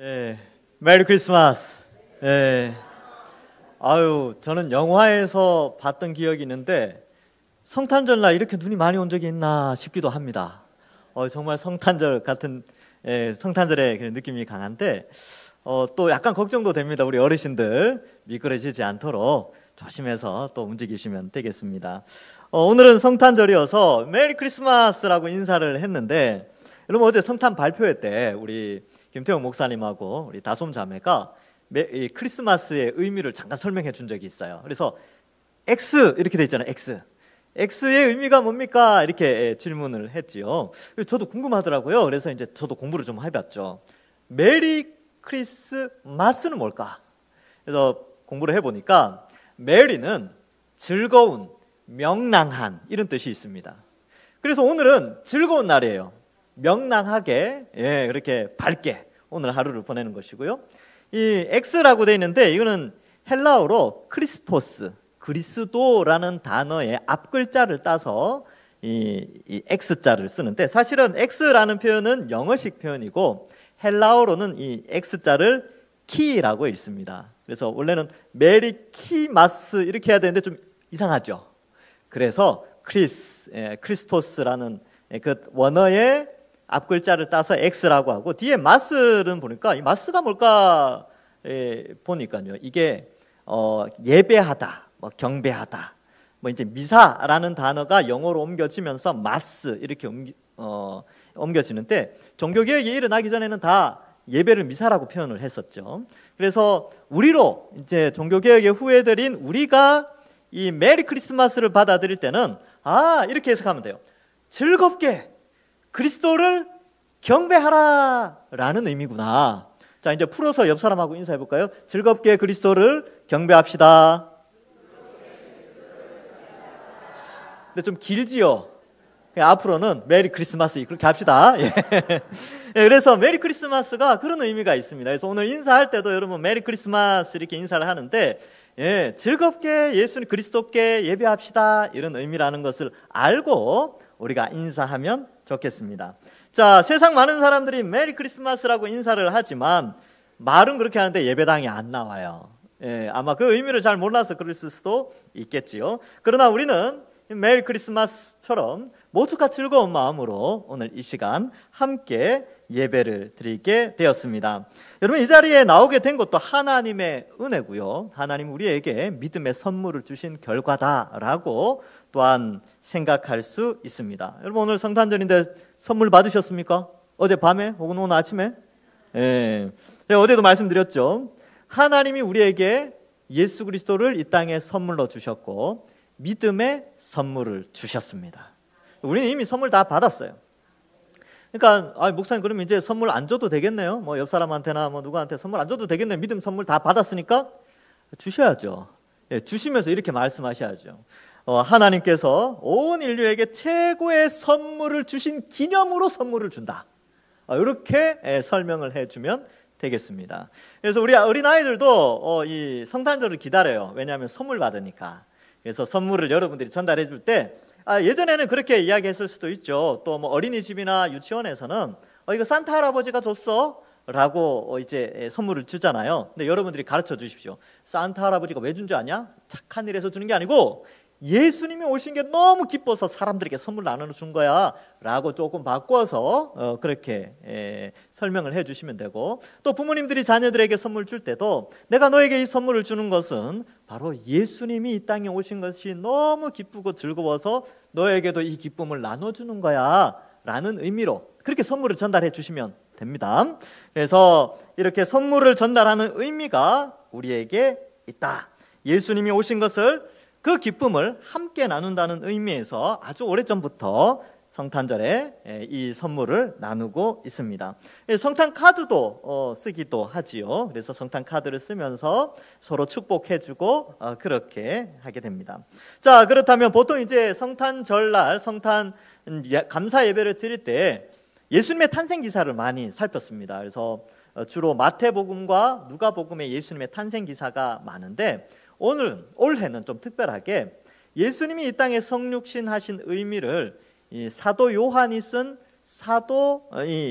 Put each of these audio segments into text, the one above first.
예, 메리 크리스마스. 예. 아유, 저는 영화에서 봤던 기억이 있는데 성탄절날 이렇게 눈이 많이 온 적이 있나 싶기도 합니다. 정말 성탄절 같은 성탄절의 그런 느낌이 강한데 또 약간 걱정도 됩니다. 우리 어르신들 미끄러지지 않도록 조심해서 또 움직이시면 되겠습니다. 오늘은 성탄절이어서 메리 크리스마스라고 인사를 했는데, 여러분 어제 성탄 발표회 때 우리 김태형 목사님하고 우리 다솜 자매가 크리스마스의 의미를 잠깐 설명해 준 적이 있어요. 그래서 X 이렇게 돼 있잖아요. X의 의미가 뭡니까? 이렇게 질문을 했지요. 저도 궁금하더라고요. 그래서 이제 저도 공부를 좀 해봤죠. 메리 크리스마스는 뭘까? 그래서 공부를 해보니까 메리는 즐거운, 명랑한 이런 뜻이 있습니다. 그래서 오늘은 즐거운 날이에요. 명랑하게, 그렇게 밝게 오늘 하루를 보내는 것이고요. 이 X라고 되어 있는데 이거는 헬라어로 크리스토스, 그리스도라는 단어의 앞글자를 따서 이 X자를 쓰는데, 사실은 X라는 표현은 영어식 표현이고 헬라어로는 이 X자를 키라고 읽습니다. 그래서 원래는 메리키마스 이렇게 해야 되는데 좀 이상하죠. 그래서 크리스토스라는 그 원어의 앞글자를 따서 X라고 하고, 뒤에 마스는 보니까 이 마스가 뭘까 보니까요, 이게 예배하다, 뭐 경배하다, 뭐 이제 미사라는 단어가 영어로 옮겨지면서 마스 이렇게 옮겨지는데, 종교개혁이 일어나기 전에는 다 예배를 미사라고 표현을 했었죠. 그래서 우리로 이제 종교개혁의 후예들인 우리가 이 메리 크리스마스를 받아들일 때는 이렇게 해석하면 돼요. 즐겁게 그리스도를 경배하라 라는 의미구나. 자, 이제 풀어서 옆 사람하고 인사해 볼까요? 즐겁게 그리스도를 경배합시다. 근데 좀 길지요? 앞으로는 메리 크리스마스 그렇게 합시다. 그래서 메리 크리스마스가 그런 의미가 있습니다. 그래서 오늘 인사할 때도 여러분 메리 크리스마스 이렇게 인사를 하는데, 즐겁게 예수님 그리스도께 예배합시다 이런 의미라는 것을 알고 우리가 인사하면 좋겠습니다. 자, 세상 많은 사람들이 메리 크리스마스라고 인사를 하지만 말은 그렇게 하는데 예배당에 안 나와요. 아마 그 의미를 잘 몰라서 그럴 수도 있겠지요. 그러나 우리는 메리 크리스마스처럼 모두가 즐거운 마음으로 오늘 이 시간 함께 예배를 드리게 되었습니다. 여러분, 이 자리에 나오게 된 것도 하나님의 은혜고요. 하나님 우리에게 믿음의 선물을 주신 결과다라고 또한 생각할 수 있습니다. 여러분, 오늘 성탄절인데 선물 받으셨습니까? 어제 밤에 혹은 오늘 아침에? 제가 어제도 말씀드렸죠. 하나님이 우리에게 예수 그리스도를 이 땅에 선물로 주셨고 믿음의 선물을 주셨습니다. 우리는 이미 선물 다 받았어요. 그러니까 목사님 그러면 이제 선물 안 줘도 되겠네요. 뭐 옆 사람한테나 뭐 누구한테 선물 안 줘도 되겠네요. 믿음 선물 다 받았으니까 주셔야죠. 주시면서 이렇게 말씀하셔야죠. 하나님께서 온 인류에게 최고의 선물을 주신 기념으로 선물을 준다. 이렇게 설명을 해주면 되겠습니다. 그래서 우리 어린아이들도 이 성탄절을 기다려요. 왜냐하면 선물 받으니까. 그래서 선물을 여러분들이 전달해 줄 때 예전에는 그렇게 이야기했을 수도 있죠. 또 뭐 어린이집이나 유치원에서는 이거 산타 할아버지가 줬어 라고 이제 선물을 주잖아요. 근데 여러분들이 가르쳐 주십시오. 산타 할아버지가 왜 준 줄 아냐? 착한 일에서 주는 게 아니고 예수님이 오신 게 너무 기뻐서 사람들에게 선물 나눠준 거야 라고 조금 바꿔서 그렇게 설명을 해주시면 되고, 또 부모님들이 자녀들에게 선물 줄 때도 내가 너에게 이 선물을 주는 것은 바로 예수님이 이 땅에 오신 것이 너무 기쁘고 즐거워서 너에게도 이 기쁨을 나눠주는 거야 라는 의미로 그렇게 선물을 전달해 주시면 됩니다. 그래서 이렇게 선물을 전달하는 의미가 우리에게 있다. 예수님이 오신 것을, 그 기쁨을 함께 나눈다는 의미에서 아주 오래전부터 성탄절에 이 선물을 나누고 있습니다. 성탄 카드도 쓰기도 하지요. 그래서 성탄 카드를 쓰면서 서로 축복해주고 그렇게 하게 됩니다. 자, 그렇다면 보통 이제 성탄절날 성탄 감사 예배를 드릴 때 예수님의 탄생 기사를 많이 살폈습니다. 그래서 주로 마태복음과 누가복음의 예수님의 탄생 기사가 많은데, 올해는 좀 특별하게 예수님이 이 땅에 성육신하신 의미를 이 사도 요한이 쓴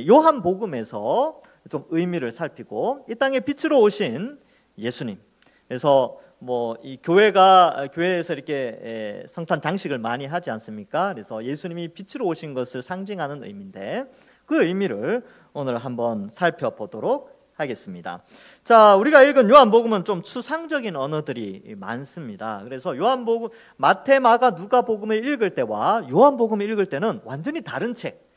요한복음에서 좀 의미를 살피고 이 땅에 빛으로 오신 예수님. 그래서 뭐 이 교회에서 이렇게 성탄 장식을 많이 하지 않습니까? 그래서 예수님이 빛으로 오신 것을 상징하는 의미인데 그 의미를 오늘 한번 살펴보도록 하겠습니다. 자, 우리가 읽은 요한복음은 좀 추상적인 언어들이 많습니다. 그래서 요한복음, 마태, 마가, 누가복음을 읽을 때와 요한복음을 읽을 때는 완전히 다른 책,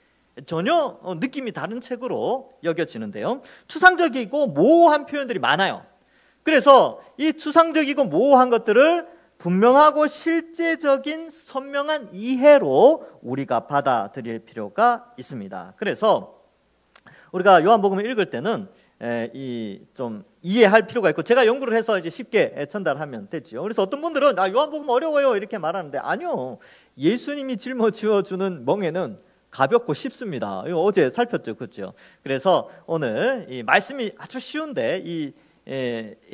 전혀 느낌이 다른 책으로 여겨지는데요. 추상적이고 모호한 표현들이 많아요. 그래서 이 추상적이고 모호한 것들을 분명하고 실제적인 선명한 이해로 우리가 받아들일 필요가 있습니다. 그래서 우리가 요한복음을 읽을 때는 좀 이해할 필요가 있고, 제가 연구를 해서 이제 쉽게 전달하면 되죠. 그래서 어떤 분들은 요한복음 어려워요 이렇게 말하는데, 아니요, 예수님이 짊어지어 주는 멍에는 가볍고 쉽습니다. 이거 어제 살폈죠, 그렇죠? 그래서 오늘 이 말씀이 아주 쉬운데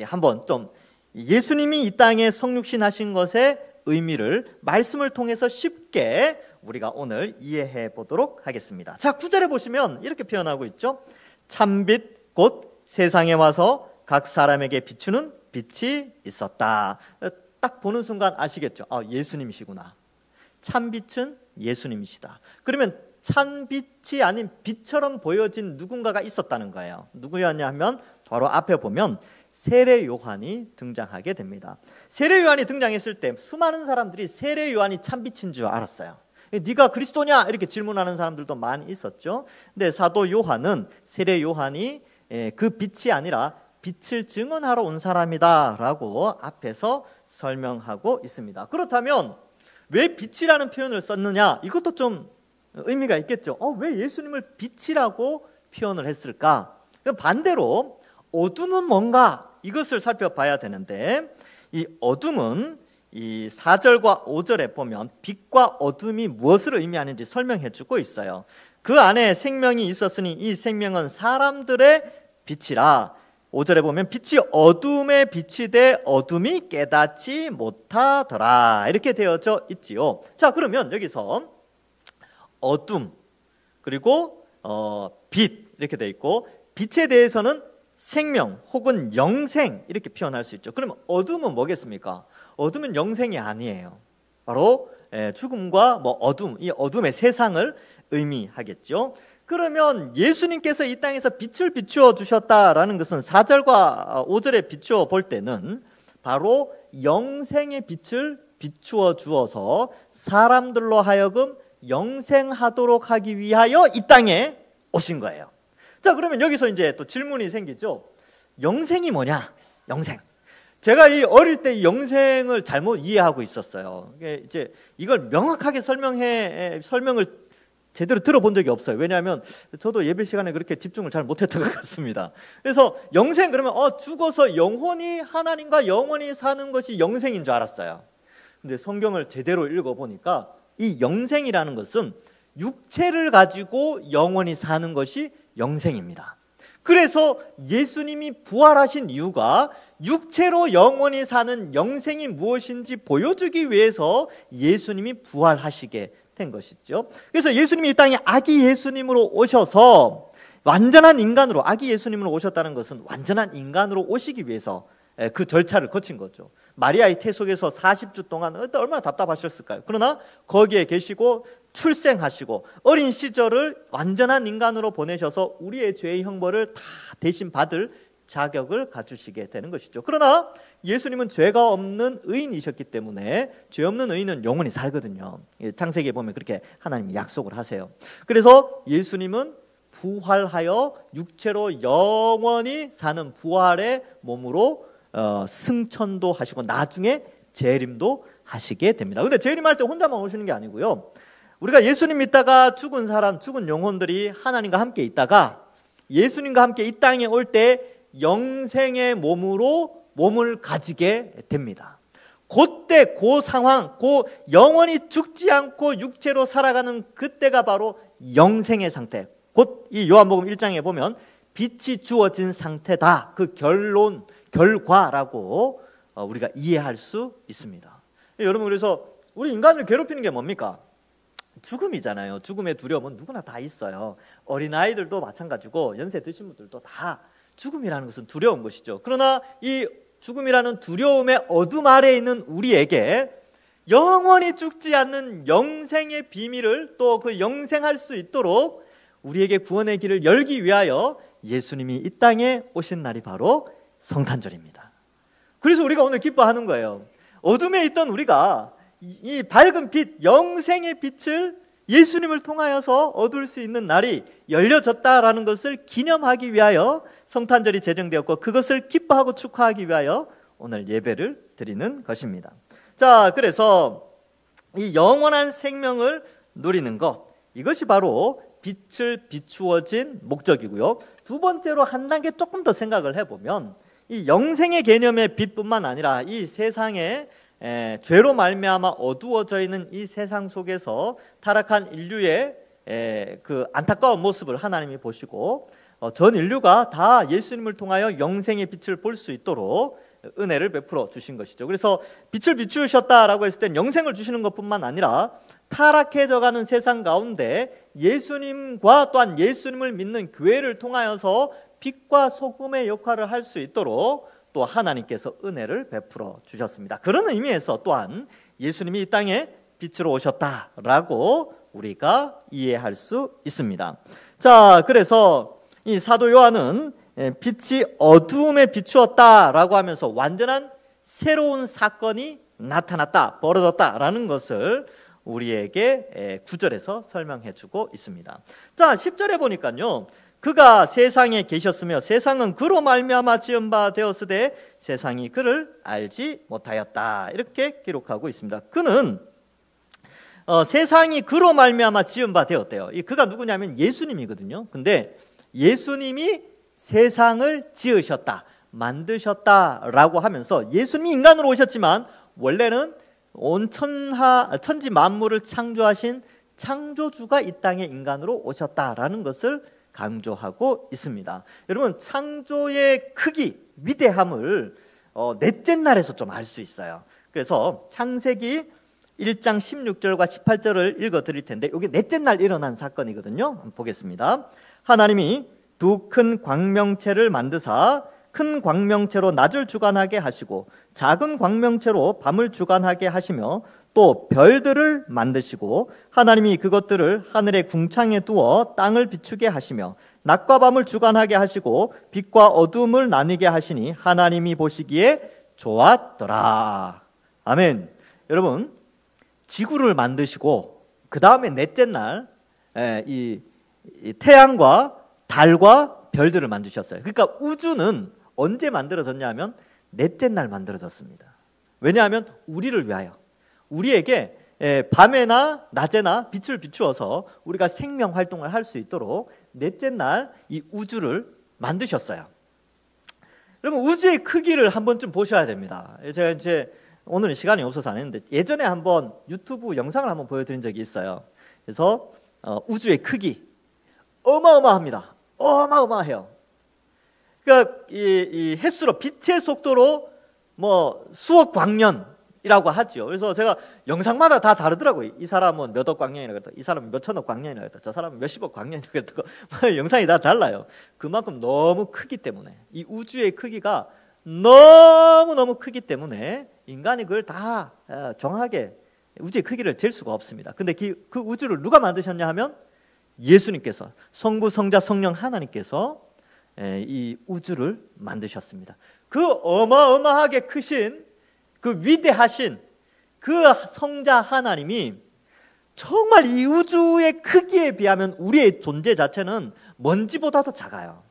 한번 좀 예수님이 이 땅에 성육신하신 것의 의미를 말씀을 통해서 쉽게 우리가 오늘 이해해 보도록 하겠습니다. 자, 9절에 보시면 이렇게 표현하고 있죠. 참빛 곧 세상에 와서 각 사람에게 비추는 빛이 있었다. 딱 보는 순간 아시겠죠? 예수님이시구나. 참빛은 예수님이시다. 그러면 참빛이 아닌 빛처럼 보여진 누군가가 있었다는 거예요. 누구였냐 하면 바로 앞에 보면 세례 요한이 등장하게 됩니다. 세례 요한이 등장했을 때 수많은 사람들이 세례 요한이 참빛인 줄 알았어요. 네가 그리스도냐 이렇게 질문하는 사람들도 많이 있었죠. 근데 사도 요한은 세례 요한이 그 빛이 아니라 빛을 증언하러 온 사람이다 라고 앞에서 설명하고 있습니다. 그렇다면 왜 빛이라는 표현을 썼느냐, 이것도 좀 의미가 있겠죠. 왜 예수님을 빛이라고 표현을 했을까? 반대로 어둠은 뭔가, 이것을 살펴봐야 되는데, 이 어둠은 이 4절과 5절에 보면 빛과 어둠이 무엇을 의미하는지 설명해 주고 있어요. 그 안에 생명이 있었으니 이 생명은 사람들의 빛이라. 5절에 보면 빛이 어둠에 비치되 어둠이 깨닫지 못하더라, 이렇게 되어져 있지요. 자, 그러면 여기서 어둠 그리고 빛 이렇게 되어 있고, 빛에 대해서는 생명 혹은 영생 이렇게 표현할 수 있죠. 그러면 어둠은 뭐겠습니까? 어둠은 영생이 아니에요. 바로 죽음과 어둠, 이 어둠의 세상을 의미하겠죠. 그러면 예수님께서 이 땅에서 빛을 비추어 주셨다라는 것은 4절과 5절에 비추어 볼 때는 바로 영생의 빛을 비추어 주어서 사람들로 하여금 영생하도록 하기 위하여 이 땅에 오신 거예요. 자, 그러면 여기서 이제 또 질문이 생기죠. 영생이 뭐냐? 영생. 제가 어릴 때 이 영생을 잘못 이해하고 있었어요. 이제 이걸 명확하게 설명을 제대로 들어본 적이 없어요. 왜냐하면 저도 예배 시간에 그렇게 집중을 잘 못했던 것 같습니다. 그래서 영생 그러면 죽어서 영혼이 하나님과 영원히 사는 것이 영생인 줄 알았어요. 근데 성경을 제대로 읽어보니까 이 영생이라는 것은 육체를 가지고 영원히 사는 것이 영생입니다. 그래서 예수님이 부활하신 이유가 육체로 영원히 사는 영생이 무엇인지 보여주기 위해서 예수님이 부활하시게 된 것이죠. 그래서 예수님이 이 땅에 아기 예수님으로 오셔서 완전한 인간으로, 아기 예수님으로 오셨다는 것은 완전한 인간으로 오시기 위해서 그 절차를 거친 거죠. 마리아의 태 속에서 40주 동안 얼마나 답답하셨을까요? 그러나 거기에 계시고 출생하시고 어린 시절을 완전한 인간으로 보내셔서 우리의 죄의 형벌을 다 대신 받을 자격을 갖추시게 되는 것이죠. 그러나 예수님은 죄가 없는 의인이셨기 때문에 죄 없는 의인은 영원히 살거든요. 창세기에 보면 그렇게 하나님이 약속을 하세요. 그래서 예수님은 부활하여 육체로 영원히 사는 부활의 몸으로 승천도 하시고 나중에 재림도 하시게 됩니다. 근데 재림할 때 혼자만 오시는 게 아니고요. 우리가 예수님 믿다가 죽은 사람, 죽은 영혼들이 하나님과 함께 있다가 예수님과 함께 이 땅에 올 때 영생의 몸을 가지게 됩니다. 그때 그 상황, 그 영원히 죽지 않고 육체로 살아가는 그때가 바로 영생의 상태, 곧 이 요한복음 1장에 보면 빛이 주어진 상태다, 그 결과라고 우리가 이해할 수 있습니다. 여러분, 그래서 우리 인간을 괴롭히는 게 뭡니까? 죽음이잖아요. 죽음의 두려움은 누구나 다 있어요. 어린아이들도 마찬가지고 연세 드신 분들도 다 죽음이라는 것은 두려운 것이죠. 그러나 이 죽음이라는 두려움의 어둠 아래에 있는 우리에게 영원히 죽지 않는 영생의 비밀을 또 그 영생할 수 있도록 우리에게 구원의 길을 열기 위하여 예수님이 이 땅에 오신 날이 바로 성탄절입니다. 그래서 우리가 오늘 기뻐하는 거예요. 어둠에 있던 우리가 이 밝은 빛, 영생의 빛을 예수님을 통하여서 얻을 수 있는 날이 열려졌다라는 것을 기념하기 위하여 성탄절이 제정되었고, 그것을 기뻐하고 축하하기 위하여 오늘 예배를 드리는 것입니다. 자, 그래서 이 영원한 생명을 누리는 것, 이것이 바로 빛을 비추어진 목적이고요. 두 번째로 한 단계 조금 더 생각을 해보면, 이 영생의 개념의 빛뿐만 아니라 이 세상에 죄로 말미암아 어두워져 있는 이 세상 속에서 타락한 인류의 그 안타까운 모습을 하나님이 보시고 전 인류가 다 예수님을 통하여 영생의 빛을 볼 수 있도록 은혜를 베풀어 주신 것이죠. 그래서 빛을 비추셨다라고 했을 땐 영생을 주시는 것뿐만 아니라 타락해져가는 세상 가운데 예수님과 또한 예수님을 믿는 교회를 통하여서 빛과 소금의 역할을 할 수 있도록 또 하나님께서 은혜를 베풀어 주셨습니다. 그런 의미에서 또한 예수님이 이 땅에 빛으로 오셨다라고 우리가 이해할 수 있습니다. 자, 그래서 이 사도 요한은 빛이 어두움에 비추었다라고 하면서 완전한 새로운 사건이 나타났다, 벌어졌다라는 것을 우리에게 9절에서 설명해 주고 있습니다. 자, 10절에 보니까요, 그가 세상에 계셨으며 세상은 그로 말미암아 지은 바 되었으되 세상이 그를 알지 못하였다, 이렇게 기록하고 있습니다. 그는 세상이 그로 말미암아 지은 바 되었대요. 이 그가 누구냐면 예수님이거든요. 근데 예수님이 세상을 지으셨다, 만드셨다라고 하면서 예수님이 인간으로 오셨지만 원래는 온 천지 만물을 창조하신 창조주가 이 땅에 인간으로 오셨다라는 것을 강조하고 있습니다. 여러분, 창조의 크기, 위대함을 넷째 날에서 좀 알 수 있어요. 그래서 창세기 1장 16절과 18절을 읽어드릴 텐데, 이게 넷째 날 일어난 사건이거든요. 한번 보겠습니다. 하나님이 두 큰 광명체를 만드사 큰 광명체로 낮을 주관하게 하시고 작은 광명체로 밤을 주관하게 하시며 또 별들을 만드시고 하나님이 그것들을 하늘의 궁창에 두어 땅을 비추게 하시며 낮과 밤을 주관하게 하시고 빛과 어둠을 나뉘게 하시니 하나님이 보시기에 좋았더라. 아멘. 여러분, 지구를 만드시고 그 다음에 넷째 날 이 태양과 달과 별들을 만드셨어요. 그러니까 우주는 언제 만들어졌냐 하면 넷째 날 만들어졌습니다. 왜냐하면 우리를 위하여, 우리에게 밤에나 낮에나 빛을 비추어서 우리가 생명 활동을 할 수 있도록 넷째 날 이 우주를 만드셨어요. 여러분, 우주의 크기를 한 번쯤 보셔야 됩니다. 제가 이제 오늘은 시간이 없어서 안 했는데 예전에 한번 유튜브 영상을 한번 보여드린 적이 있어요. 그래서 우주의 크기 어마어마합니다. 어마어마해요. 그러니까 이 햇수로, 빛의 속도로 뭐 수억 광년이라고 하죠. 그래서 제가 영상마다 다 다르더라고요. 이 사람은 몇억 광년이라고 했다, 이 사람은 몇천억 광년이라고 했다, 저 사람은 몇십억 광년이라고 했다. 영상이 다 달라요. 그만큼 너무 크기 때문에, 이 우주의 크기가 너무너무 크기 때문에 인간이 그걸 다 정확하게 우주의 크기를 잴 수가 없습니다. 근데 그 우주를 누가 만드셨냐 하면 예수님께서, 성부, 성자, 성령 하나님께서 이 우주를 만드셨습니다. 그 어마어마하게 크신, 그 위대하신 그 성자 하나님이 정말 이 우주의 크기에 비하면 우리의 존재 자체는 먼지보다도 작아요.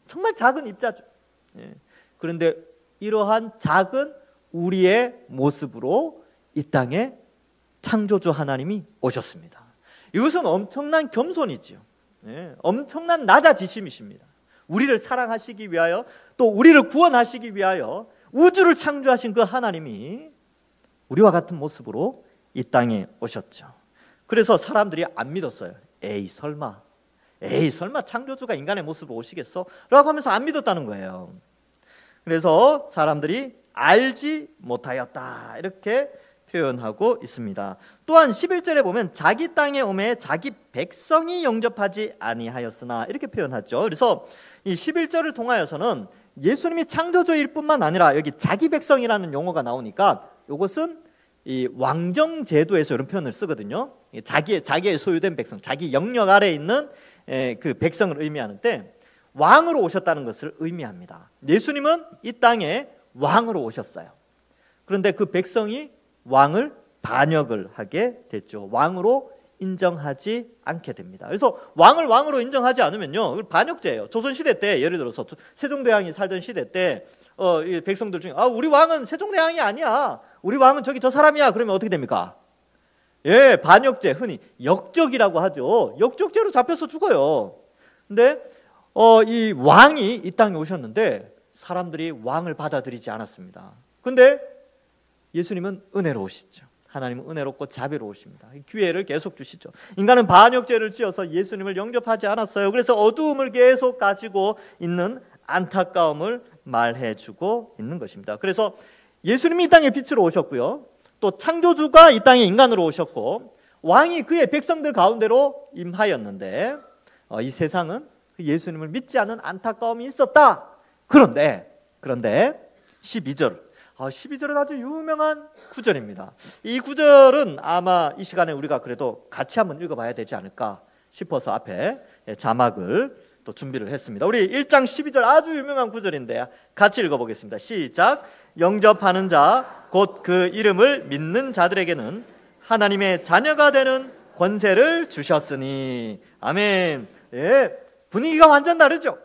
정말 작은 입자죠. 그런데 이러한 작은 우리의 모습으로 이 땅에 창조주 하나님이 오셨습니다. 이것은 엄청난 겸손이지요. 엄청난 낮아지심이십니다. 우리를 사랑하시기 위하여, 또 우리를 구원하시기 위하여 우주를 창조하신 그 하나님이 우리와 같은 모습으로 이 땅에 오셨죠. 그래서 사람들이 안 믿었어요. 에이 설마 창조주가 인간의 모습으로 오시겠어? 라고 하면서 안 믿었다는 거예요. 그래서 사람들이 알지 못하였다, 이렇게 표현하고 있습니다. 또한 11절에 보면 자기 땅에 오매 자기 백성이 영접하지 아니하였으나 이렇게 표현하죠. 그래서 이 11절을 통하여서는 예수님이 창조주일 뿐만 아니라 여기 자기 백성이라는 용어가 나오니까 이것은 이 왕정 제도에서 이런 표현을 쓰거든요. 자기의 소유된 백성, 자기 영역 아래에 있는 그 백성을 의미하는데 왕으로 오셨다는 것을 의미합니다. 예수님은 이 땅에 왕으로 오셨어요. 그런데 그 백성이 왕을 반역을 하게 됐죠. 왕으로 인정하지 않게 됩니다. 그래서 왕을 왕으로 인정하지 않으면요, 반역죄예요. 조선시대 때 예를 들어서 세종대왕이 살던 시대 때 이 백성들 중에 우리 왕은 세종대왕이 아니야, 우리 왕은 저기 저 사람이야, 그러면 어떻게 됩니까? 예, 반역죄, 흔히 역적이라고 하죠. 역적죄로 잡혀서 죽어요. 근데 이 왕이 이 땅에 오셨는데 사람들이 왕을 받아들이지 않았습니다. 근데 예수님은 은혜로우시죠. 하나님은 은혜롭고 자비로우십니다. 기회를 계속 주시죠. 인간은 반역죄를 지어서 예수님을 영접하지 않았어요. 그래서 어두움을 계속 가지고 있는 안타까움을 말해주고 있는 것입니다. 그래서 예수님이 이 땅에 빛으로 오셨고요, 또 창조주가 이 땅에 인간으로 오셨고 왕이 그의 백성들 가운데로 임하였는데 이 세상은 예수님을 믿지 않은 안타까움이 있었다. 그런데 12절은 아주 유명한 구절입니다. 이 구절은 아마 이 시간에 우리가 그래도 같이 한번 읽어봐야 되지 않을까 싶어서 앞에 자막을 또 준비를 했습니다. 우리 1장 12절 아주 유명한 구절인데 같이 읽어보겠습니다. 시작. 영접하는 자 곧 그 이름을 믿는 자들에게는 하나님의 자녀가 되는 권세를 주셨으니. 아멘. 예, 분위기가 완전 다르죠.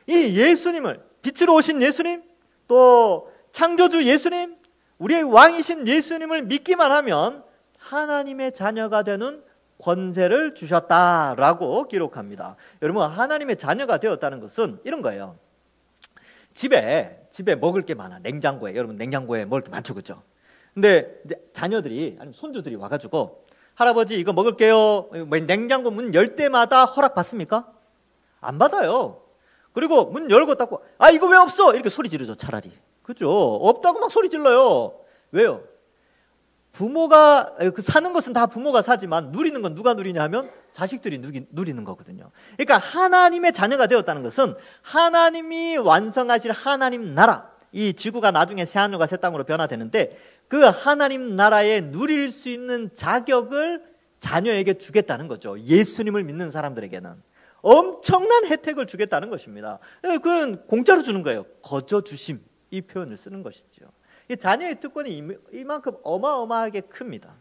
이 예수님을, 빛으로 오신 예수님, 또 창조주 예수님, 우리의 왕이신 예수님을 믿기만 하면 하나님의 자녀가 되는 권세를 주셨다라고 기록합니다. 여러분, 하나님의 자녀가 되었다는 것은 이런 거예요. 집에 먹을 게 많아. 냉장고에, 여러분 냉장고에 먹을 게 많죠, 그렇죠? 근데 이제 자녀들이, 아니면 손주들이 와가지고 할아버지 이거 먹을게요, 냉장고 문 열 때마다 허락 받습니까? 안 받아요. 그리고 문 열고 닫고 이거 왜 없어? 이렇게 소리 지르죠, 차라리. 그죠? 없다고 막 소리 질러요. 왜요? 부모가 사는 것은 다 부모가 사지만 누리는 건 누가 누리냐 하면 자식들이 누리는 거거든요. 그러니까 하나님의 자녀가 되었다는 것은 하나님이 완성하실 하나님 나라, 이 지구가 나중에 새하늘과 새 땅으로 변화되는데 그 하나님 나라에 누릴 수 있는 자격을 자녀에게 주겠다는 거죠. 예수님을 믿는 사람들에게는 엄청난 혜택을 주겠다는 것입니다. 그건 공짜로 주는 거예요. 거저 주심, 이 표현을 쓰는 것이죠. 자녀의 특권이 이만큼 어마어마하게 큽니다.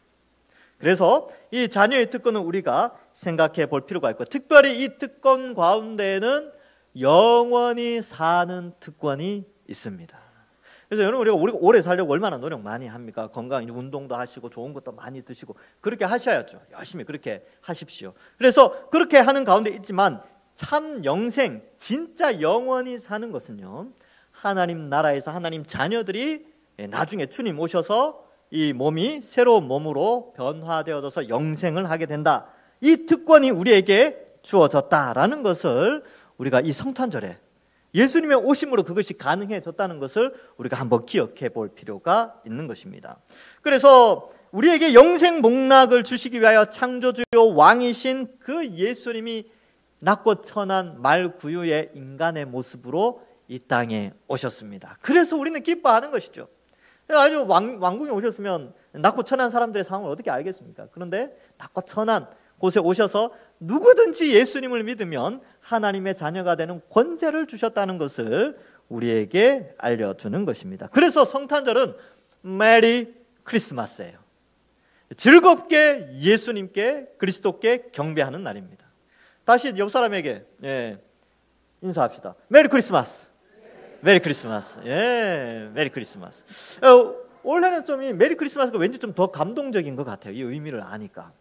그래서 이 자녀의 특권은 우리가 생각해 볼 필요가 있고, 특별히 이 특권 가운데에는 영원히 사는 특권이 있습니다. 그래서 여러분, 우리가 오래 살려고 얼마나 노력 많이 합니까? 건강, 운동도 하시고 좋은 것도 많이 드시고 그렇게 하셔야죠. 열심히 그렇게 하십시오. 그래서 그렇게 하는 가운데 있지만 참 영생, 진짜 영원히 사는 것은요, 하나님 나라에서 하나님 자녀들이 나중에 주님 오셔서 이 몸이 새로운 몸으로 변화되어져서 영생을 하게 된다. 이 특권이 우리에게 주어졌다라는 것을 우리가 이 성탄절에 예수님의 오심으로 그것이 가능해졌다는 것을 우리가 한번 기억해 볼 필요가 있는 것입니다. 그래서 우리에게 영생 복락을 주시기 위하여 창조주요 왕이신 그 예수님이 낮고 천한 말구유의 인간의 모습으로 이 땅에 오셨습니다. 그래서 우리는 기뻐하는 것이죠. 아주 왕궁에 오셨으면 낮고 천한 사람들의 상황을 어떻게 알겠습니까? 그런데 낮고 천한 곳에 오셔서 누구든지 예수님을 믿으면 하나님의 자녀가 되는 권세를 주셨다는 것을 우리에게 알려주는 것입니다. 그래서 성탄절은 메리 크리스마스예요. 즐겁게 예수님께, 그리스도께 경배하는 날입니다. 다시 옆 사람에게 인사합시다. 메리 크리스마스. 메리 크리스마스. 메리 크리스마스. 올해는 좀 이 메리 크리스마스가 왠지 좀 더 감동적인 것 같아요. 이 의미를 아니까.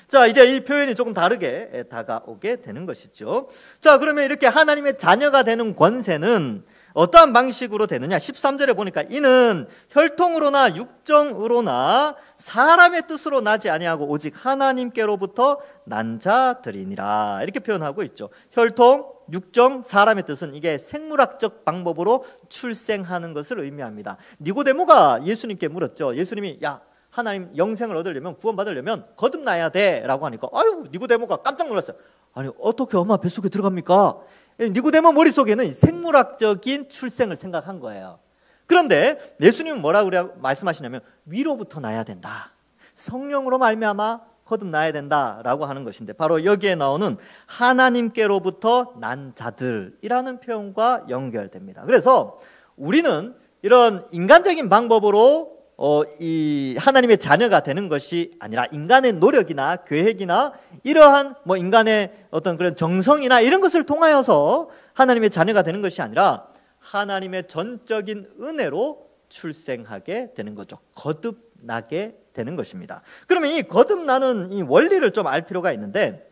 자, 이제 이 표현이 조금 다르게 다가오게 되는 것이죠. 자, 그러면 이렇게 하나님의 자녀가 되는 권세는 어떠한 방식으로 되느냐? 13절에 보니까 이는 혈통으로나 육정으로나 사람의 뜻으로 나지 아니하고 오직 하나님께로부터 난 자들이니라. 이렇게 표현하고 있죠. 혈통, 육정, 사람의 뜻은 이게 생물학적 방법으로 출생하는 것을 의미합니다. 니고데모가 예수님께 물었죠. 예수님이 야, 하나님 영생을 얻으려면, 구원받으려면 거듭나야 돼 라고 하니까 아유, 니고데모가 깜짝 놀랐어요. 아니, 어떻게 엄마 뱃속에 들어갑니까? 니고데모 머릿속에는 생물학적인 출생을 생각한 거예요. 그런데 예수님은 뭐라고 말씀하시냐면 위로부터 나야 된다. 성령으로 말미암아 거듭나야 된다라고 하는 것인데, 바로 여기에 나오는 하나님께로부터 난 자들이라는 표현과 연결됩니다. 그래서 우리는 이런 인간적인 방법으로 이 하나님의 자녀가 되는 것이 아니라, 인간의 노력이나 계획이나 이러한 인간의 어떤 그런 정성이나 이런 것을 통하여서 하나님의 자녀가 되는 것이 아니라 하나님의 전적인 은혜로 출생하게 되는 거죠. 거듭나게 되는 것입니다. 그러면 이 거듭나는 이 원리를 좀 알 필요가 있는데,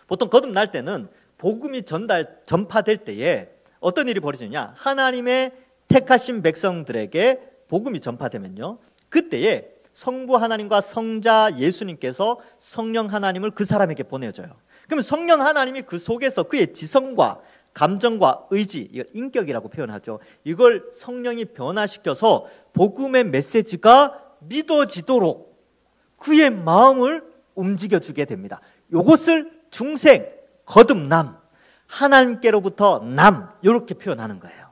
보통 거듭날 때는 복음이 전파될 때에 어떤 일이 벌어지느냐, 하나님의 택하신 백성들에게 복음이 전파되면요, 그때에 성부 하나님과 성자 예수님께서 성령 하나님을 그 사람에게 보내줘요. 그러면 성령 하나님이 그 속에서 그의 지성과 감정과 의지, 이걸 인격이라고 표현하죠. 이걸 성령이 변화시켜서 복음의 메시지가 믿어지도록 그의 마음을 움직여주게 됩니다. 이것을 중생, 거듭남, 하나님께로부터 남, 이렇게 표현하는 거예요.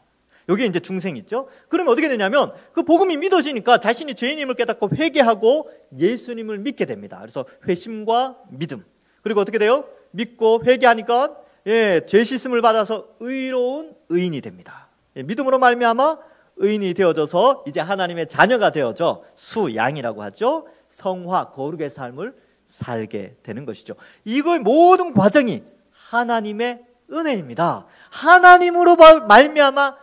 여기 이제 중생이 있죠. 그러면 어떻게 되냐면 그 복음이 믿어지니까 자신이 죄인임을 깨닫고 회개하고 예수님을 믿게 됩니다. 그래서 회심과 믿음. 그리고 어떻게 돼요? 믿고 회개하니까 죄 씻음을 받아서 의로운 의인이 됩니다. 믿음으로 말미암아 의인이 되어져서 이제 하나님의 자녀가 되어져 수양이라고 하죠. 성화, 거룩의 삶을 살게 되는 것이죠. 이거의 모든 과정이 하나님의 은혜입니다. 하나님으로 말미암아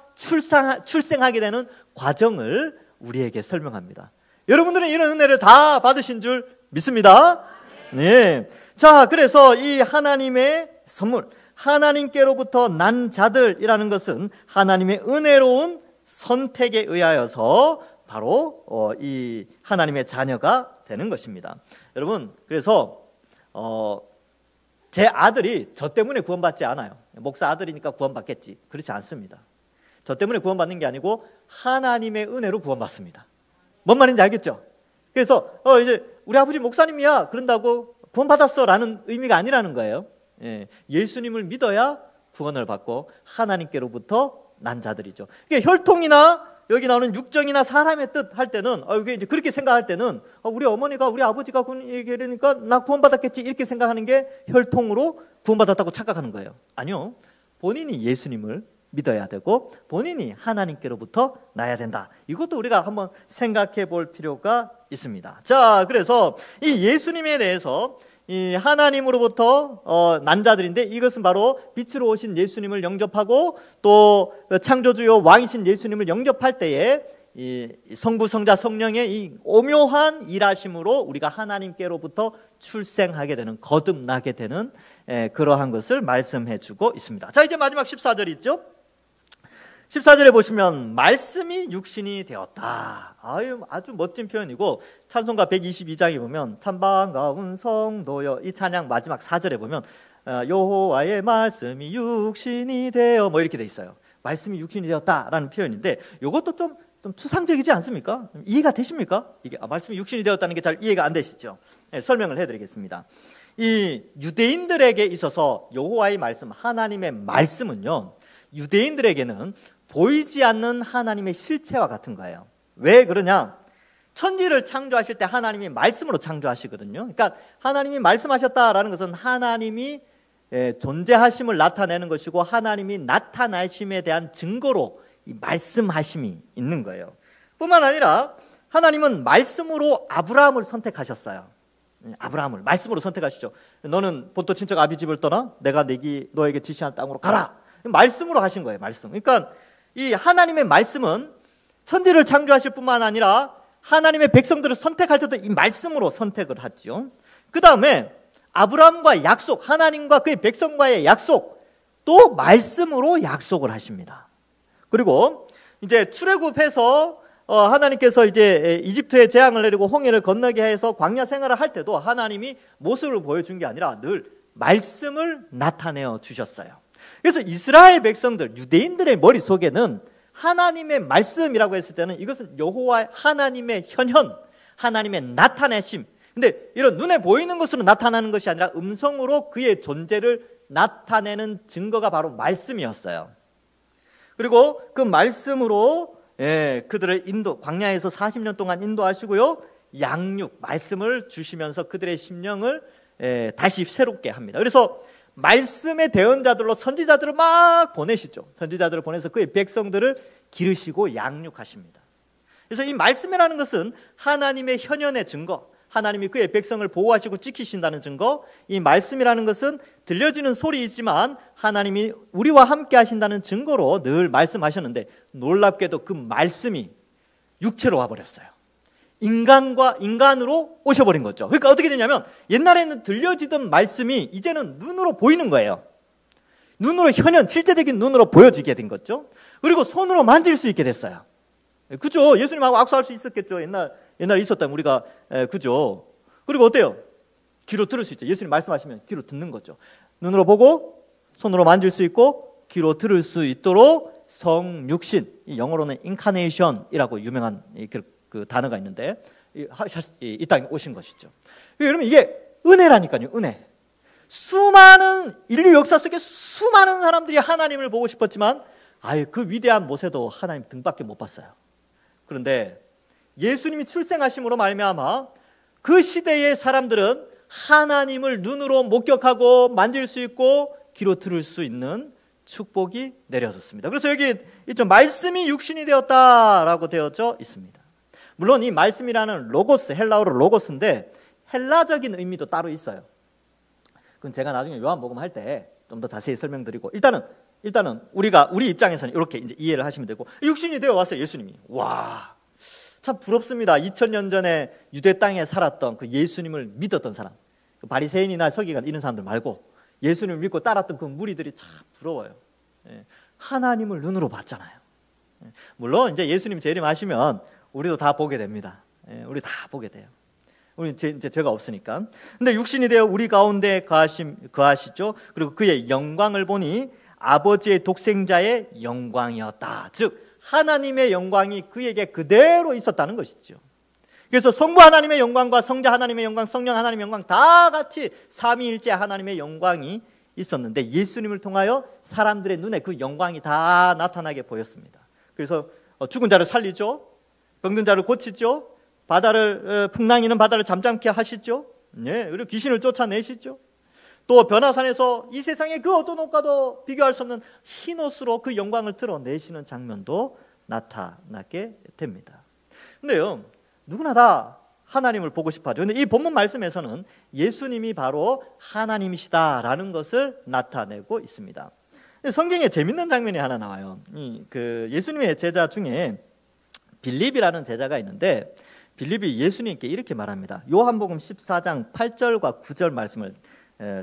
출생하게 되는 과정을 우리에게 설명합니다. 여러분들은 이런 은혜를 다 받으신 줄 믿습니다. 네. 자, 그래서 이 하나님의 선물, 하나님께로부터 난 자들이라는 것은 하나님의 은혜로운 선택에 의하여서 바로 이 하나님의 자녀가 되는 것입니다. 여러분, 그래서 제 아들이 저 때문에 구원받지 않아요. 목사 아들이니까 구원받겠지. 그렇지 않습니다. 저 때문에 구원받는 게 아니고 하나님의 은혜로 구원받습니다. 뭔 말인지 알겠죠? 그래서 이제 우리 아버지 목사님이야 그런다고 구원받았어 라는 의미가 아니라는 거예요. 예수님을 믿어야 구원을 받고 하나님께로부터 난 자들이죠. 혈통이나 여기 나오는 육정이나 사람의 뜻 할 때는 이게 이제 그렇게 생각할 때는 우리 어머니가 우리 아버지가 그러니까 나 구원받았겠지 이렇게 생각하는 게 혈통으로 구원받았다고 착각하는 거예요. 아니요. 본인이 예수님을 믿어야 되고 본인이 하나님께로부터 나야 된다. 이것도 우리가 한번 생각해 볼 필요가 있습니다. 자, 그래서 이 예수님에 대해서 이 하나님으로부터 난 자들인데, 이것은 바로 빛으로 오신 예수님을 영접하고 또 창조주요 왕이신 예수님을 영접할 때에 이 성부, 성자, 성령의 이 오묘한 일하심으로 우리가 하나님께로부터 출생하게 되는, 거듭나게 되는 그러한 것을 말씀해 주고 있습니다. 자, 이제 마지막 14절 있죠? 14절에 보시면 말씀이 육신이 되었다. 아주 멋진 표현이고, 찬송가 122장에 보면 참 반가운 성도여, 이 찬양 마지막 4절에 보면 여호와의 말씀이 육신이 되어 이렇게 돼 있어요. 말씀이 육신이 되었다라는 표현인데, 이것도 좀 추상적이지 않습니까? 이해가 되십니까? 이게 말씀이 육신이 되었다는 게 잘 이해가 안 되시죠? 설명을 해드리겠습니다. 이 유대인들에게 있어서 여호와의 말씀, 하나님의 말씀은요, 유대인들에게는 보이지 않는 하나님의 실체와 같은 거예요. 왜 그러냐? 천지를 창조하실 때 하나님이 말씀으로 창조하시거든요. 그러니까 하나님이 말씀하셨다라는 것은 하나님이 존재하심을 나타내는 것이고, 하나님이 나타나심에 대한 증거로 이 말씀하심이 있는 거예요. 뿐만 아니라 하나님은 말씀으로 아브라함을 선택하셨어요. 아브라함을 말씀으로 선택하시죠. 너는 본토 친척 아비 집을 떠나 내가 너에게 지시한 땅으로 가라. 말씀으로 하신 거예요. 말씀. 그러니까 이 하나님의 말씀은 천지를 창조하실 뿐만 아니라 하나님의 백성들을 선택할 때도 이 말씀으로 선택을 하죠. 그 다음에 아브라함과 약속, 하나님과 그의 백성과의 약속, 또 말씀으로 약속을 하십니다. 그리고 이제 출애굽해서 하나님께서 이제 이집트에 재앙을 내리고 홍해를 건너게 해서 광야 생활을 할 때도 하나님이 모습을 보여준 게 아니라 늘 말씀을 나타내어 주셨어요. 그래서 이스라엘 백성들, 유대인들의 머릿속에는 하나님의 말씀이라고 했을 때는 이것은 여호와 하나님의 현현, 하나님의 나타내심. 근데 이런 눈에 보이는 것으로 나타나는 것이 아니라 음성으로 그의 존재를 나타내는 증거가 바로 말씀이었어요. 그리고 그 말씀으로 그들을 광야에서 40년 동안 인도하시고요, 양육, 말씀을 주시면서 그들의 심령을 다시 새롭게 합니다. 그래서 말씀의 대언자들로 선지자들을 막 보내시죠. 선지자들을 보내서 그의 백성들을 기르시고 양육하십니다. 그래서 이 말씀이라는 것은 하나님의 현현의 증거, 하나님이 그의 백성을 보호하시고 지키신다는 증거, 이 말씀이라는 것은 들려지는 소리이지만 하나님이 우리와 함께 하신다는 증거로 늘 말씀하셨는데, 놀랍게도 그 말씀이 육체로 와버렸어요. 인간으로 오셔버린 거죠. 그러니까 어떻게 되냐면 옛날에는 들려지던 말씀이 이제는 눈으로 보이는 거예요. 눈으로 현현, 실제적인 눈으로 보여지게 된 거죠. 그리고 손으로 만질 수 있게 됐어요. 그죠? 예수님하고 악수할 수 있었겠죠. 옛날에 있었다면 우리가, 그죠? 그리고 어때요? 귀로 들을 수 있죠. 예수님 말씀하시면 귀로 듣는 거죠. 눈으로 보고 손으로 만질 수 있고 귀로 들을 수 있도록 성육신, 영어로는 incarnation이라고 유명한 그 단어가 있는데 이 땅에 오신 것이죠. 여러분, 이게 은혜라니까요. 은혜. 수많은 인류 역사 속에 수많은 사람들이 하나님을 보고 싶었지만 그 위대한 모세도 하나님 등밖에 못 봤어요. 그런데 예수님이 출생하심으로 말미암아 그 시대의 사람들은 하나님을 눈으로 목격하고 만질 수 있고 귀로 들을 수 있는 축복이 내려졌습니다. 그래서 여기 있죠. 말씀이 육신이 되었다라고 되어져 있습니다. 물론 이 말씀이라는 로고스, 헬라어로 로고스인데 헬라적인 의미도 따로 있어요. 그건 제가 나중에 요한복음 할 때 좀 더 자세히 설명드리고, 일단은 우리 입장에서는 이렇게 이제 이해를 하시면 되고, 육신이 되어 왔어요. 예수님이. 와, 참 부럽습니다. 2000년 전에 유대 땅에 살았던 그 예수님을 믿었던 사람, 그 바리새인이나 서기관 이런 사람들 말고 예수님을 믿고 따랐던 그 무리들이 참 부러워요. 하나님을 눈으로 봤잖아요. 물론 이제 예수님 재림하시면 우리도 다 보게 됩니다. 우리 다 보게 돼요. 우리 이제 죄가 없으니까. 근데 육신이 되어 우리 가운데 거하시죠. 그리고 그의 영광을 보니 아버지의 독생자의 영광이었다. 즉 하나님의 영광이 그에게 그대로 있었다는 것이죠. 그래서 성부 하나님의 영광과 성자 하나님의 영광, 성령 하나님의 영광 다 같이 삼위일체 하나님의 영광이 있었는데, 예수님을 통하여 사람들의 눈에 그 영광이 다 나타나게 보였습니다. 그래서 죽은 자를 살리죠. 병든 자를 고치죠. 풍랑이는 바다를 잠잠케 하시죠. 그리고 귀신을 쫓아내시죠. 또 변화산에서 이 세상의 그 어떤 옷과도 비교할 수 없는 흰 옷으로 그 영광을 드러내시는 장면도 나타나게 됩니다. 근데요, 누구나 다 하나님을 보고 싶어 하죠. 근데 이 본문 말씀에서는 예수님이 바로 하나님이시다라는 것을 나타내고 있습니다. 성경에 재밌는 장면이 하나 나와요. 그 예수님의 제자 중에 빌립이라는 제자가 있는데, 빌립이 예수님께 이렇게 말합니다. 요한복음 14장 8절과 9절 말씀을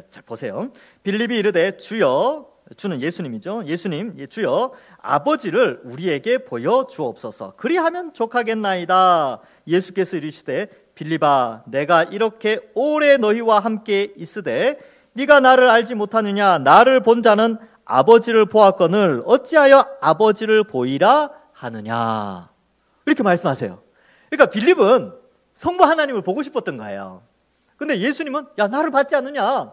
잘 보세요. 빌립이 이르되 주여, 주는 예수님이죠. 예수님, 주여 아버지를 우리에게 보여주옵소서. 그리하면 족하겠나이다. 예수께서 이르시되 빌립아, 내가 이렇게 오래 너희와 함께 있으되 네가 나를 알지 못하느냐? 나를 본 자는 아버지를 보았거늘 어찌하여 아버지를 보이라 하느냐? 이렇게 말씀하세요. 그러니까 빌립은 성부 하나님을 보고 싶었던 거예요. 근데 예수님은 야, 나를 봤지 않느냐?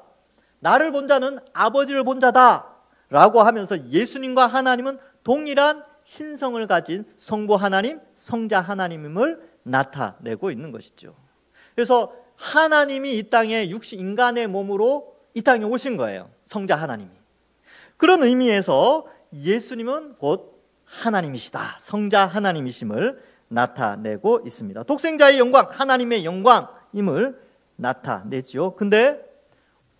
나를 본 자는 아버지를 본 자다 라고 하면서 예수님과 하나님은 동일한 신성을 가진 성부 하나님, 성자 하나님임을 나타내고 있는 것이죠. 그래서 하나님이 이 땅에 인간의 몸으로 이 땅에 오신 거예요. 성자 하나님이. 그런 의미에서 예수님은 곧 하나님이시다, 성자 하나님이심을 나타내고 있습니다. 독생자의 영광, 하나님의 영광임을 나타내지요. 근데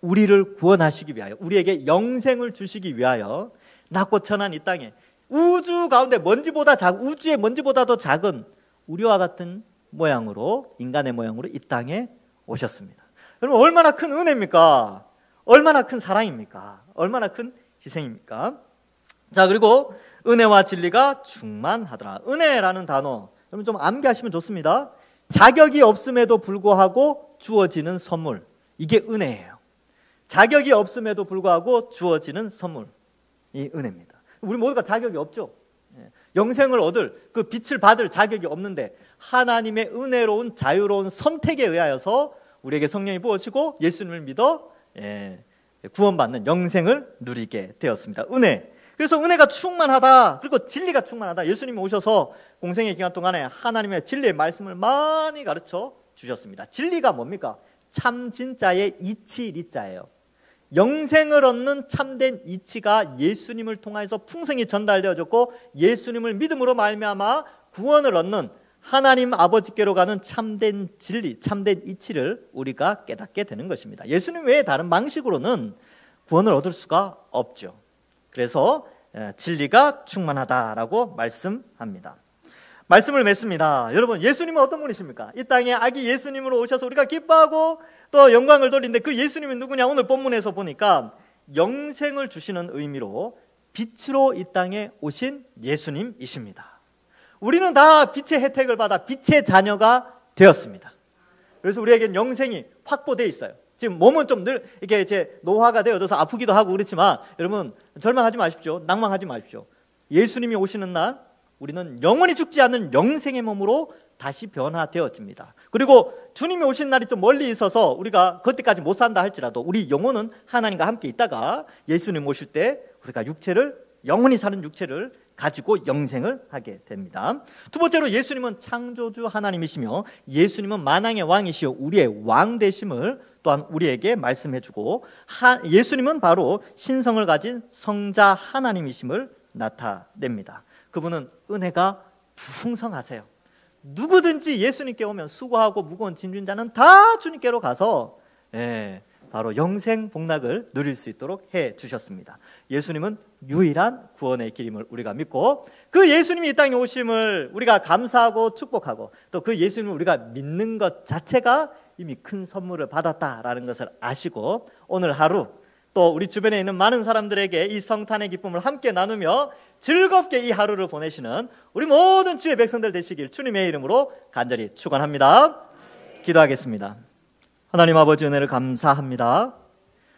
우리를 구원하시기 위하여, 우리에게 영생을 주시기 위하여 낮고 천한 이 땅에 우주 가운데 우주의 먼지보다도 작은 우리와 같은 모양으로, 인간의 모양으로 이 땅에 오셨습니다. 여러분, 얼마나 큰 은혜입니까? 얼마나 큰 사랑입니까? 얼마나 큰 희생입니까? 자, 그리고 은혜와 진리가 충만하더라. 은혜라는 단어 여러분 좀 암기하시면 좋습니다. 자격이 없음에도 불구하고 주어지는 선물, 이게 은혜예요. 자격이 없음에도 불구하고 주어지는 선물. 이 은혜입니다. 우리 모두가 자격이 없죠. 영생을 얻을 그 빛을 받을 자격이 없는데 하나님의 은혜로운 자유로운 선택에 의하여서 우리에게 성령이 부어지고 예수님을 믿어 구원받는 영생을 누리게 되었습니다. 은혜. 그래서 은혜가 충만하다, 그리고 진리가 충만하다. 예수님이 오셔서 공생의 기간 동안에 하나님의 진리의 말씀을 많이 가르쳐 주셨습니다. 진리가 뭡니까? 참 진짜의 이치 리자예요. 영생을 얻는 참된 이치가 예수님을 통해서 풍성히 전달되어졌고, 예수님을 믿음으로 말미암아 구원을 얻는 하나님 아버지께로 가는 참된 진리, 참된 이치를 우리가 깨닫게 되는 것입니다. 예수님 외에 다른 방식으로는 구원을 얻을 수가 없죠. 그래서 진리가 충만하다라고 말씀합니다. 말씀을 맺습니다. 여러분, 예수님은 어떤 분이십니까? 이 땅에 아기 예수님으로 오셔서 우리가 기뻐하고 또 영광을 돌리는데, 그 예수님이 누구냐? 오늘 본문에서 보니까 영생을 주시는 의미로 빛으로 이 땅에 오신 예수님이십니다. 우리는 다 빛의 혜택을 받아 빛의 자녀가 되었습니다. 그래서 우리에겐 영생이 확보되어 있어요. 지금 몸은 좀 늘 이렇게 이제 노화가 되어져서 아프기도 하고 그렇지만, 여러분 절망하지 마십시오. 낭망하지 마십시오. 예수님이 오시는 날 우리는 영원히 죽지 않는 영생의 몸으로 다시 변화되어집니다. 그리고 주님이 오신 날이 좀 멀리 있어서 우리가 그때까지 못 산다 할지라도 우리 영혼은 하나님과 함께 있다가 예수님 오실 때 우리가 육체를, 영원히 사는 육체를 가지고 영생을 하게 됩니다. 두 번째로, 예수님은 창조주 하나님이시며 예수님은 만왕의 왕이시여 우리의 왕 되심을 또한 우리에게 말씀해주고, 예수님은 바로 신성을 가진 성자 하나님이심을 나타냅니다. 그분은 은혜가 풍성하세요. 누구든지 예수님께 오면 수고하고 무거운 짐진 자는 다 주님께로 가서 바로 영생 복락을 누릴 수 있도록 해 주셨습니다. 예수님은 유일한 구원의 길임을 우리가 믿고, 그 예수님이 이 땅에 오심을 우리가 감사하고 축복하고, 또 그 예수님을 우리가 믿는 것 자체가 이미 큰 선물을 받았다라는 것을 아시고, 오늘 하루 또 우리 주변에 있는 많은 사람들에게 이 성탄의 기쁨을 함께 나누며 즐겁게 이 하루를 보내시는 우리 모든 주의 백성들 되시길 주님의 이름으로 간절히 축원합니다. 기도하겠습니다. 하나님 아버지, 은혜를 감사합니다.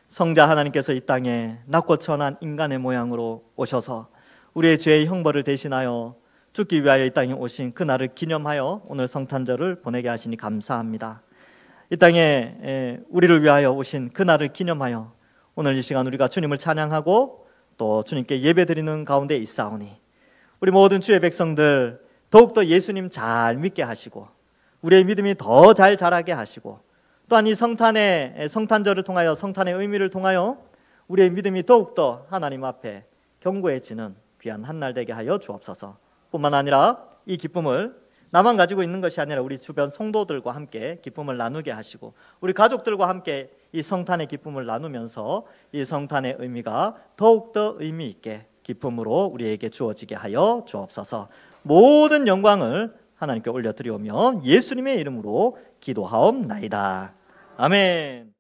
성자 하나님께서 이 땅에 낮고 천한 인간의 모양으로 오셔서 우리의 죄의 형벌을 대신하여 죽기 위하여 이 땅에 오신 그날을 기념하여 오늘 성탄절을 보내게 하시니 감사합니다. 이 땅에 우리를 위하여 오신 그날을 기념하여 오늘 이 시간 우리가 주님을 찬양하고 또 주님께 예배드리는 가운데 있사오니, 우리 모든 주의 백성들 더욱더 예수님 잘 믿게 하시고 우리의 믿음이 더 잘 자라게 하시고, 또한 이 성탄절을 통하여, 성탄의 의미를 통하여 우리의 믿음이 더욱더 하나님 앞에 견고해지는 귀한 한 날 되게 하여 주옵소서. 뿐만 아니라 이 기쁨을 나만 가지고 있는 것이 아니라 우리 주변 성도들과 함께 기쁨을 나누게 하시고, 우리 가족들과 함께 이 성탄의 기쁨을 나누면서 이 성탄의 의미가 더욱더 의미 있게 기쁨으로 우리에게 주어지게 하여 주옵소서. 모든 영광을 하나님께 올려드리오며 예수님의 이름으로 기도하옵나이다. 아멘.